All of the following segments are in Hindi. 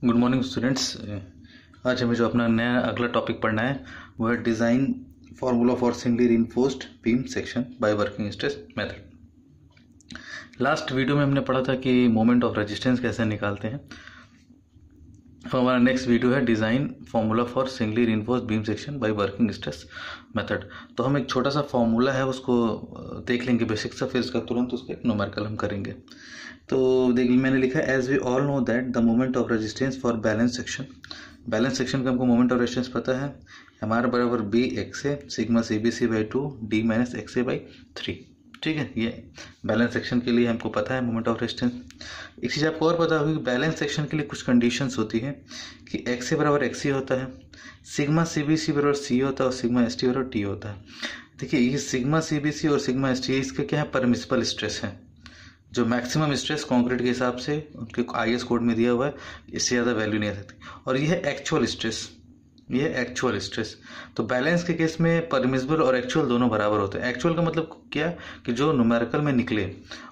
Good morning students. आज हमें जो अपना नया अगला टॉपिक पढ़ना है वो है design formula for singly reinforced beam section by working stress method. Last video में हमने पढ़ा था कि मोमेंट ऑफ रेजिस्टेंस कैसे निकालते हैं। तो हमारा नेक्स्ट वीडियो है design formula for singly reinforced beam section by working stress method. तो हम एक छोटा सा फार्मूला है उसको देख लेंगे बेसिक सा, फिर इसका तुरंत उसका एक न्यूमेरिकल हम करेंगे। तो देखिए मैंने लिखा है as we all know that the moment of resistance for balance section. Balance section का हमको मोमेंट ऑफ रेजिस्टेंस पता है, हमारा बराबर B X A sigma C B C by 2 D minus X A by 3। ठीक है, ये बैलेंस सेक्शन के लिए हमको पता है मोमेंट ऑफ रेजिस्टेंस। एक चीज़ आपको और पता होगी, बैलेंस सेक्शन के लिए कुछ कंडीशंस होती हैं कि एक्स ए बराबर एक्स सी होता है, सिग्मा सी बी सी बराबर सी होता है और सिग्मा एस टी बराबर टी होता है। देखिए ये सिग्मा सी बी सी और सिग्मा एस टी इसका क्या है, परमिसिबल स्ट्रेस है। जो मैक्सिमम स्ट्रेस कंक्रीट के हिसाब से उनके आईएस कोड में दिया हुआ है, इससे ज़्यादा वैल्यू नहीं आ सकती। और यह है एक्चुअल स्ट्रेस, ये है एक्चुअल स्ट्रेस। तो बैलेंस के केस में परमिसिबल और एक्चुअल दोनों बराबर होते हैं। एक्चुअल का मतलब क्या कि जो न्यूमेरिकल में निकले,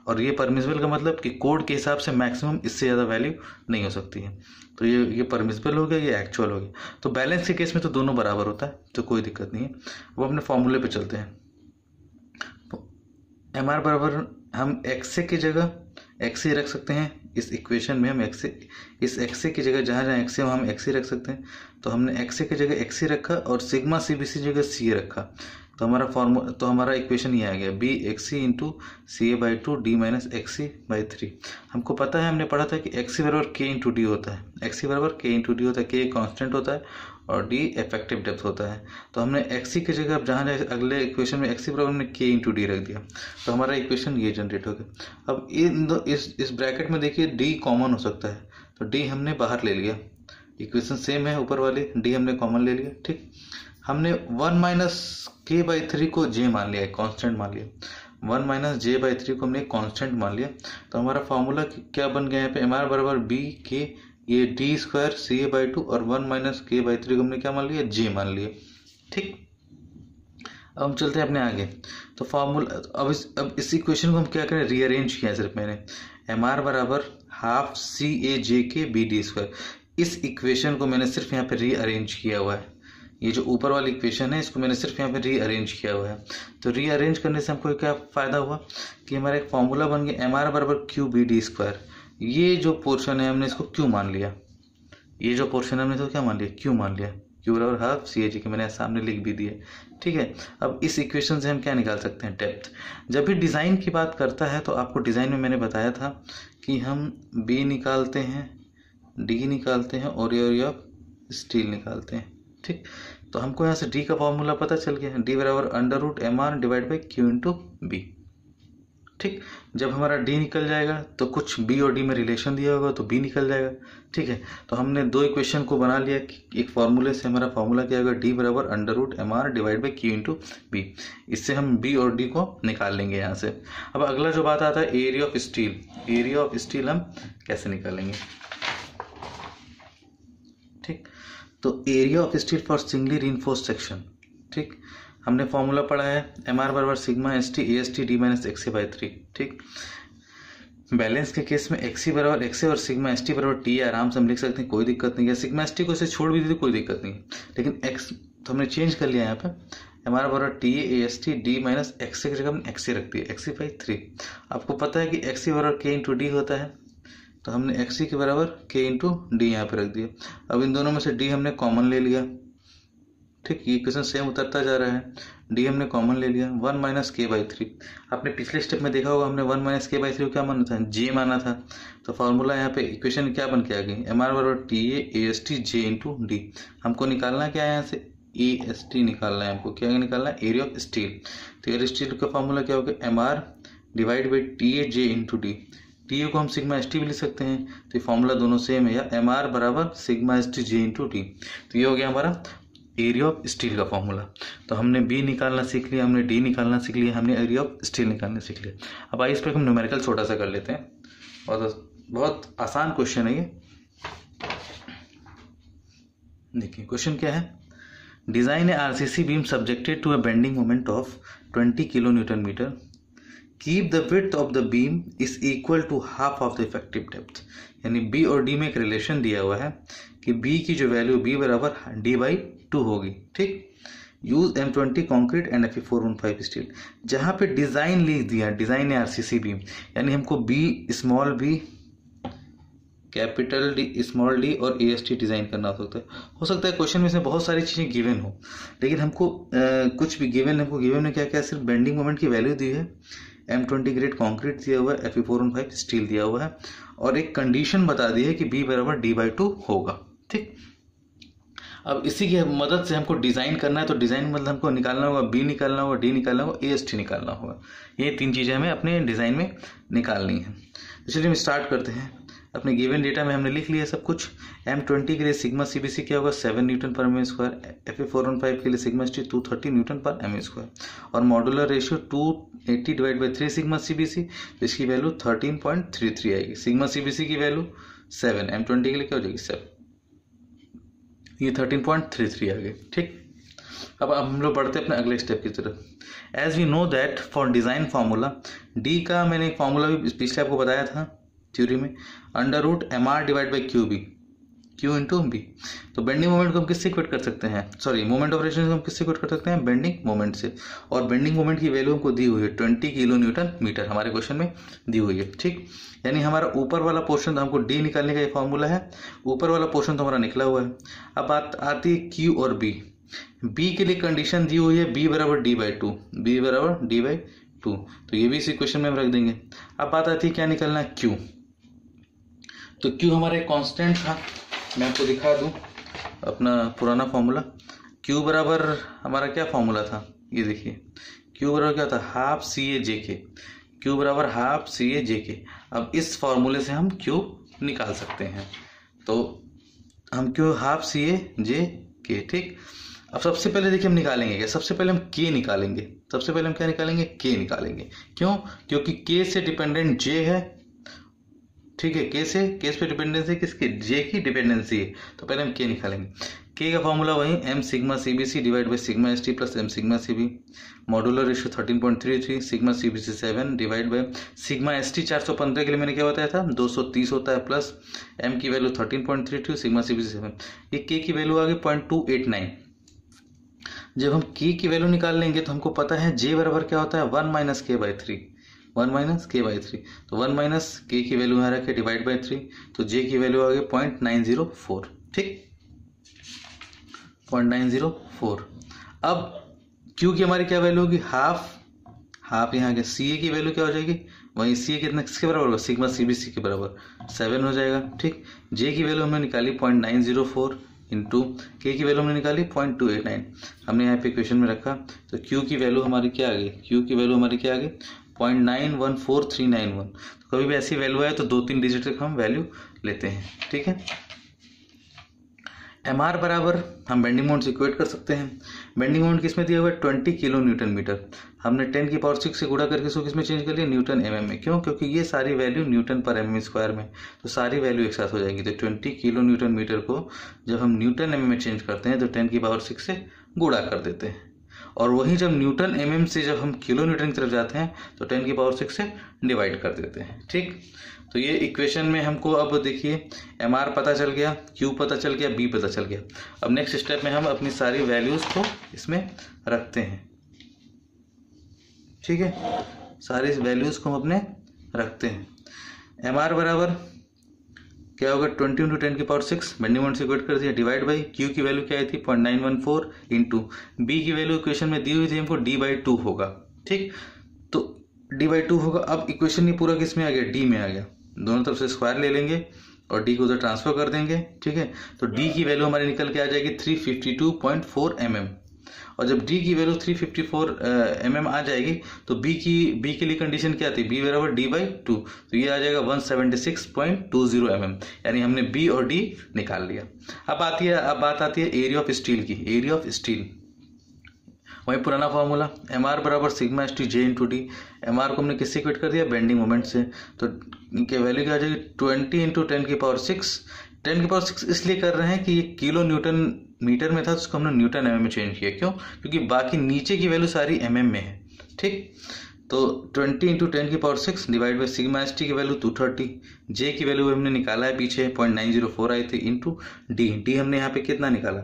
और ये परमिसिबल का मतलब कि कोड के हिसाब से मैक्सिमम इससे ज़्यादा वैल्यू नहीं हो सकती है। तो ये परमिसिबल हो गया, ये एक्चुअल हो गया। तो बैलेंस के केस में तो दोनों बराबर होता है, तो कोई दिक्कत नहीं है। वो अपने फॉर्मूले पे चलते हैं। एम आर बराबर हम एक्स की जगह एक्स रख सकते हैं। इस इक्वेशन में हम इस एक्स की जगह जहाँ जहाँ एक्स हम एक्स रख सकते हैं। तो हमने एक्स की जगह एक्स रखा और सिग्मा सी बी सी जगह सी रखा। तो हमारा इक्वेशन ये आ गया B X C into C A by 2 D minus X C by 3। हमको पता है, हमने पढ़ा था कि एक्स सी बराबर के इंटू डी होता है। एक्स सी बराबर के इंटू डी होता है, के कॉन्स्टेंट होता है और डी इफेक्टिव डेप्थ होता है। तो हमने एक्स सी की जगह अब जहाँ अगले इक्वेशन में एक्स सी बराबर हमने के इंटू डी रख दिया, तो हमारा इक्वेशन ये जनरेट हो गया। अब इस ब्रैकेट में देखिए डी कॉमन हो सकता है, तो डी हमने बाहर ले लिया। इक्वेशन सेम है ऊपर वाली, डी हमने कॉमन ले लिया। ठीक, हमने 1 माइनस के बाई 3 को जे मान लिया, कांस्टेंट मान लिया। 1 माइनस जे बाई 3 को हमने कांस्टेंट मान लिया। तो हमारा फॉर्मूला क्या बन गया यहाँ पे, एम आर बराबर बी के ये D square C A by 2 और 1 माइनस के बाई 3 को हमने क्या मान लिया, जे मान लिया। ठीक, अब हम चलते हैं अपने आगे। तो फॉर्मूला अब इस इक्वेशन को हम क्या करें, रीअरेंज किया है सिर्फ मैंने। एम आर बराबर हाफ सी ए जे के बी डी स्क्वायर, इस इक्वेशन को मैंने सिर्फ यहाँ पे रीअरेंज किया हुआ है। ये जो ऊपर वाली इक्वेशन है इसको मैंने सिर्फ यहाँ पे रीअरेंज किया हुआ है। तो रीअरेंज करने से हमको क्या फायदा हुआ कि हमारा एक फॉर्मूला बन गया एम आर बराबर क्यू बी डी स्क्वायर। ये जो पोर्शन है हमने इसको क्यू मान लिया, ये जो पोर्शन है हमने इसको क्या मान लिया, क्यू मान लिया। क्यू बराबर हाफ सी ए जी के मैंने सामने लिख भी दिया। ठीक है, अब इस इक्वेशन से हम क्या निकाल सकते हैं, डेप्थ। जब भी डिज़ाइन की बात करता है तो आपको डिज़ाइन में मैंने बताया था कि हम बी निकालते हैं, डी निकालते हैं और एरिया ऑफ स्टील निकालते हैं। ठीक, तो हमको यहाँ से डी का फॉर्मूला पता चल गया, डी बराबर under root M R divide by Q into B. ठीक, जब हमारा डी निकल जाएगा तो कुछ बी और डी में रिलेशन दिया होगा तो बी निकल जाएगा। ठीक है, तो हमने दो इक्वेशन को बना लिया कि एक फॉर्मूले से हमारा फॉर्मूला क्या होगा, डी बराबर under root M R divide by Q into B. इससे हम बी और डी को निकाल लेंगे यहाँ से। अब अगला जो बात आता है area of steel, area of steel हम कैसे निकालेंगे। ठीक, तो area of steel for singly reinforced section. ठीक, हमने फॉर्मूला पढ़ा है एम आर बराबर sigma S T A S T D minus X A by 3। ठीक, बैलेंस के केस में एक्स सी बराबर एक्स ए और सिग्मा एस टी बराबर टी आराम से हम लिख सकते हैं, कोई दिक्कत नहीं है। सिग्मा एस टी को इसे छोड़ भी दी तो कोई दिक्कत नहीं, लेकिन एक्स तो हमने चेंज कर लिया यहाँ पे। एम आर बराबर T A S T D minus X A की जगह हमने एक्स ए रख दिया, एक्स ए बाई 3। आपको पता है कि एक्स सी बराबर के इंटू डी होता है, तो हमने एक्स सी के बराबर के इंटू डी यहाँ पे रख दिया। अब इन दोनों में से डी हमने कॉमन ले लिया। ठीक, ये क्वेश्चन सेम उतरता जा रहा है, डी हमने कॉमन ले लिया। 1 माइनस के बाई 3, आपने पिछले स्टेप में देखा होगा हमने 1 माइनस के बाई 3 को क्या माना था, जे माना था। तो फॉर्मूला यहाँ पे इक्वेशन क्या बन के आ गई, एम आर बराबर T A S T J into D. हमको निकालना क्या है, यहाँ से ए एस टी निकालना है हमको। क्या निकालना है, एरिया ऑफ स्टील। तो एरिया स्टील का फॉर्मूला क्या होगा, M R divide by T A J into D. T A को हम सिग्मा एस टी भी लिख सकते हैं, तो ये फॉर्मूला दोनों सेम है, या एम आर बराबर सिग्मा एस टी जे इंटू डी। तो ये हो गया हमारा एरिया ऑफ स्टील का फॉर्मूला। तो हमने बी निकालना सीख लिया, हमने डी निकालना सीख लिया, हमने एरिया ऑफ स्टील निकालना सीख लिया। अब आइए इस पर हम न्यूमेरिकल छोटा सा कर लेते हैं, बहुत आसान क्वेश्चन है ये। देखिए क्वेश्चन क्या है, design a RCC beam subjected to a bending moment of 20 kilo newton metre, keep the width of the beam is equal to half of the effective depth. यानी बी और डी में एक रिलेशन दिया हुआ है कि बी की जो वैल्यू बी बराबर d/2 होगी। ठीक, use M20 concrete and Fe415 steel. जहाँ पे डिजाइन लिख दिया, डिजाइन है RCC बीम, यानी हमको B small B capital D small D और AST डिजाइन करना हो सकता है क्वेश्चन में से बहुत सारी चीजें गिवन हो, लेकिन हमको कुछ भी गिवन में क्या क्या सिर्फ बेंडिंग मोमेंट की वैल्यू दी है, M20 ग्रेड कॉन्क्रीट दिया हुआ है, Fe415 स्टील दिया हुआ है, और एक कंडीशन बता दी है कि बी बराबर d/2 होगा। ठीक, अब इसी की मदद से हमको डिजाइन करना है, तो डिजाइन मतलब हमको निकालना होगा बी निकालना होगा, डी निकालना होगा, AST निकालना होगा। ये 3 चीजें हमें अपने डिजाइन में निकालनी है। तो चलिए हम स्टार्ट करते हैं। अपने गिवन डेटा में हमने लिख लिया सब कुछ। M20 के लिए सिग्मा CBC क्या होगा 7 न्यूटन पर mm², Fe415 के लिए सिग्मा ST 230 न्यूटन पर mm², और मॉड्यूलर रेशियो 280/3 सिग्मा CBC, तो इसकी वैल्यू 13.33 आएगी। सिग्मा CBC की वैल्यू 7, M20 के लिए क्या हो जाएगी 7, ये 13.33 आ गई। ठीक, अब हम लोग बढ़ते हैं अपने अगले स्टेप की तरफ। As we know that for design formula, D का मैंने एक फार्मूला भी पिछले आपको बताया था थ्योरी में, √MR/QB, Q इंटू बी। तो बेंडिंग मोमेंट को हम किससे इक्वेट कर सकते हैं, सॉरी मोमेंट ऑफ रेशन को हम किससे इक्वेट कर सकते हैं, बेंडिंग मोमेंट से। और बेंडिंग मोमेंट की वैल्यू हमको दी हुई है 20 किलो न्यूटन मीटर, हमारे क्वेश्चन में दी हुई है। ठीक, यानी हमारा ऊपर वाला पोर्शन, हमको डी निकालने का ये फॉर्मूला है, ऊपर वाला पोर्शन तो हमारा निकला हुआ है। अब बात आती है क्यू और बी। बी के लिए कंडीशन दी हुई है बी बराबर d/2, बी बराबर d/2, तो ये भी इस इक्वेशन में हम रख देंगे। अब बात आती है क्या निकालना है, क्यू। तो क्यू हमारा एक कांस्टेंट था, मैं आपको दिखा दूं अपना पुराना फॉर्मूला। क्यू बराबर हमारा क्या फॉर्मूला था, ये देखिए, क्यू बराबर क्या था, हाफ CA/JK, क्यू बराबर हाफ CA/JK। अब इस फॉर्मूले से हम क्यू निकाल सकते हैं, तो हम क्यू हाफ CA/JK। ठीक, अब सबसे पहले देखिए हम निकालेंगे क्या, सबसे पहले हम K निकालेंगे। सबसे पहले हम क्या निकालेंगे, K निकालेंगे। क्यों, क्योंकि K से डिपेंडेंट J है। ठीक है, केस पे डिपेंडेंसी किसकी, J की डिपेंडेंसी है, तो पहले हम K निकालेंगे। K का फॉर्मूला वही M sigma CBC divide by sigma ST plus M sigma CB, modular ratio 13.33, sigma CBC 7 divide by sigma ST 415 के लिए मैंने क्या बताया था 230 होता है, प्लस M की वैल्यू 13.32, सिग्मा CBC 7, ये K की वैल्यू आ गई 0.289। जब हम K की वैल्यू निकाल लेंगे तो हमको पता है J बराबर क्या होता है 1 - K/3, 1 - K/3, तो 1 - K की वैल्यू यहाँ रखे डिवाइड बाई 3, तो J की वैल्यू आ गई 0.904। ठीक, 0.904। अब Q की हमारी क्या वैल्यू होगी, हाफ यहाँ के CA की वैल्यू क्या हो जाएगी, वही CA कितने किसके बराबर होगा, सिग्मा CBC के बराबर 7 हो जाएगा। ठीक, J की वैल्यू हमने निकाली 0.904 इंटू K की वैल्यू हमने निकाली 0.289, हमने यहाँ पे इक्वेशन में रखा, तो Q की वैल्यू हमारी क्या आ गई, Q की वैल्यू हमारी क्या आ गई 0.914391। तो कभी भी ऐसी वैल्यू आए तो 2-3 डिजिट तक हम वैल्यू लेते हैं। ठीक है, MR बराबर हम बेंडिंग मोमेंट से इक्वेट कर सकते हैं। बेंडिंग मोमेंट किसमें दिया हुआ है 20 किलो न्यूटन मीटर, हमने 10⁶ से गुणा करके इसको किसमें चेंज कर लिया, न्यूटन mm में। क्यों, क्योंकि ये सारी वैल्यू न्यूटन पर mm² में, तो सारी वैल्यू एक साथ हो जाएंगी। तो 20 किलो न्यूटन मीटर को जब हम न्यूटन mm में चेंज करते हैं तो 10⁶ से गुणा कर देते हैं, और वहीं जब न्यूटन mm से जब हम किलो न्यूटन की तरफ जाते हैं तो 10⁶ से डिवाइड कर देते हैं। ठीक, तो ये इक्वेशन में हमको अब देखिए MR पता चल गया, Q पता चल गया, B पता चल गया। अब नेक्स्ट स्टेप में हम अपनी सारी वैल्यूज को इसमें रखते हैं। ठीक है, सारी वैल्यूज को हम अपने रखते हैं। MR बराबर क्या होगा 20 × 10⁶, बेंडिंग मोमेंट से इक्वेट कर दिया, डिवाइड बाई Q की वैल्यू क्या आई थी 0.914 इंटू B की वैल्यू इक्वेशन में दी हुई थी हमको d/2 होगा। ठीक, तो d/2 होगा। अब इक्वेशन ये पूरा किस में आ गया, D में आ गया, दोनों तरफ से स्क्वायर ले लेंगे और D को उधर ट्रांसफर कर देंगे। ठीक है, तो D की वैल्यू हमारी निकल के आ जाएगी 352.4 mm, और जब D की वैल्यू 354 mm आ जाएगी तो B के लिए कंडीशन क्या थी, B बराबर d/2, तो ये आ जाएगा 176.20 mm, यानी हमने B और D निकाल लिया। अब बात आती है एरिया ऑफ स्टील की। एरिया ऑफ स्टील वही पुराना फॉर्मूला, MR बराबर sigma ST J into D. MR को हमने किससे इक्वेट कर दिया, बेंडिंग मोमेंट से, तो इनके वैल्यू क्या आ जाएगी 20 × 10⁶। 10⁶ इसलिए कर रहे हैं कि ये किलो न्यूटन मीटर में था, उसको हमने न्यूटन mm में चेंज किया। क्यों, क्योंकि बाकी नीचे की वैल्यू सारी mm में है। ठीक, तो 20 × 10⁶ divide by sigma S T की वैल्यू 230, जे की वैल्यू हमने निकाला है पीछे 0.904 आई थी, इंटू डी हमने यहाँ पे कितना निकाला,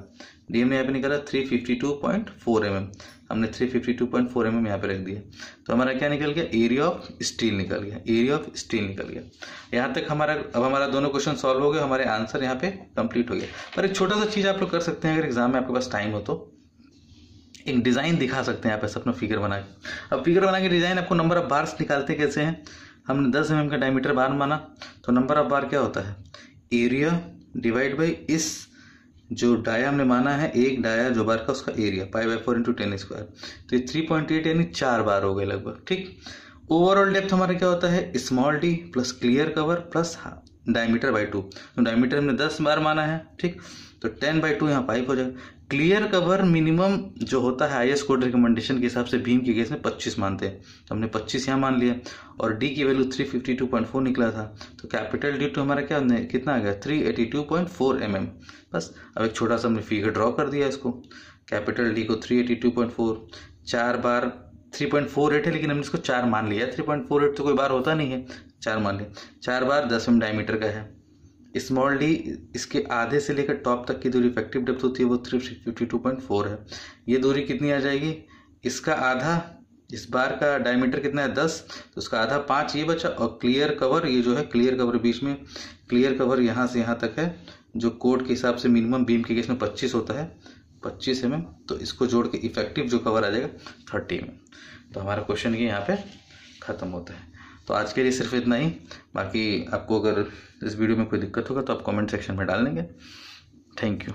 डी हमने यहाँ पे निकाला 352.4 mm, हमने 352.4 mm यहाँ पे रख दिया। तो हमारा क्या निकल गया, एरिया ऑफ स्टील निकल गया, एरिया ऑफ स्टील निकल गया। यहाँ तक हमारा दोनों क्वेश्चन सॉल्व हो गए, हमारे आंसर यहाँ पे कंप्लीट हो गया। पर एक छोटा सा चीज़ आप लोग कर सकते हैं, अगर एग्जाम में आपके पास टाइम हो तो एक डिज़ाइन दिखा सकते हैं आप ऐसा अपना फिगर बना के। अब फिगर बना के डिज़ाइन आपको नंबर ऑफ बार्स निकालते कैसे हैं, हमने 10 mm का डायमीटर बार माना, तो नंबर ऑफ बार क्या होता है, एरिया डिवाइड बाई इस जो डाया हमने माना है, एक डाया जो बार का उसका एरिया π/4 × 10², तो ये 3.8 यानी 4 बार हो गए लगभग। ठीक, ओवरऑल डेप्थ हमारा क्या होता है, small D plus clear cover plus diameter by 2, तो डायमीटर हमने 10 बार माना है। ठीक, तो 10/2 यहाँ पाइप हो जाएगा। क्लियर कवर मिनिमम जो होता है IS कोड रिकमेंडेशन के हिसाब से भीम के केस में 25 मानते हैं, तो हमने 25 यहाँ मान लिया, और डी की वैल्यू 352.4 निकला था, तो कैपिटल डी टू हमारा क्या कितना आ गया 382.4 mm। बस अब एक छोटा सा हमने फिगर ड्रॉ कर दिया इसको, कैपिटल डी को 382.4, 4 बार 3.48 है, लेकिन हमने इसको 4 मान लिया, 3.48 तो कोई बार होता नहीं है, 4 मान लिया, 4 बार 10 mm डायमीटर का है। स्मॉल डी इसके आधे से लेकर टॉप तक की दूरी इफेक्टिव डेप्थ होती है वो 352.4 है। ये दूरी कितनी आ जाएगी, इसका आधा, इस बार का डायमीटर कितना है 10, तो उसका आधा 5 ये बचा, और क्लियर कवर ये जो है, क्लियर कवर बीच में, क्लियर कवर यहाँ से यहाँ तक है, जो कोड के हिसाब से मिनिमम बीम के केस में 25 होता है, 25 mm, तो इसको जोड़ के इफेक्टिव जो कवर आ जाएगा 30 mm। तो हमारा क्वेश्चन ये यहाँ पे खत्म होता है। तो आज के लिए सिर्फ इतना ही, बाकी आपको अगर इस वीडियो में कोई दिक्कत होगा तो आप कमेंट सेक्शन में डाल देंगे। Thank you.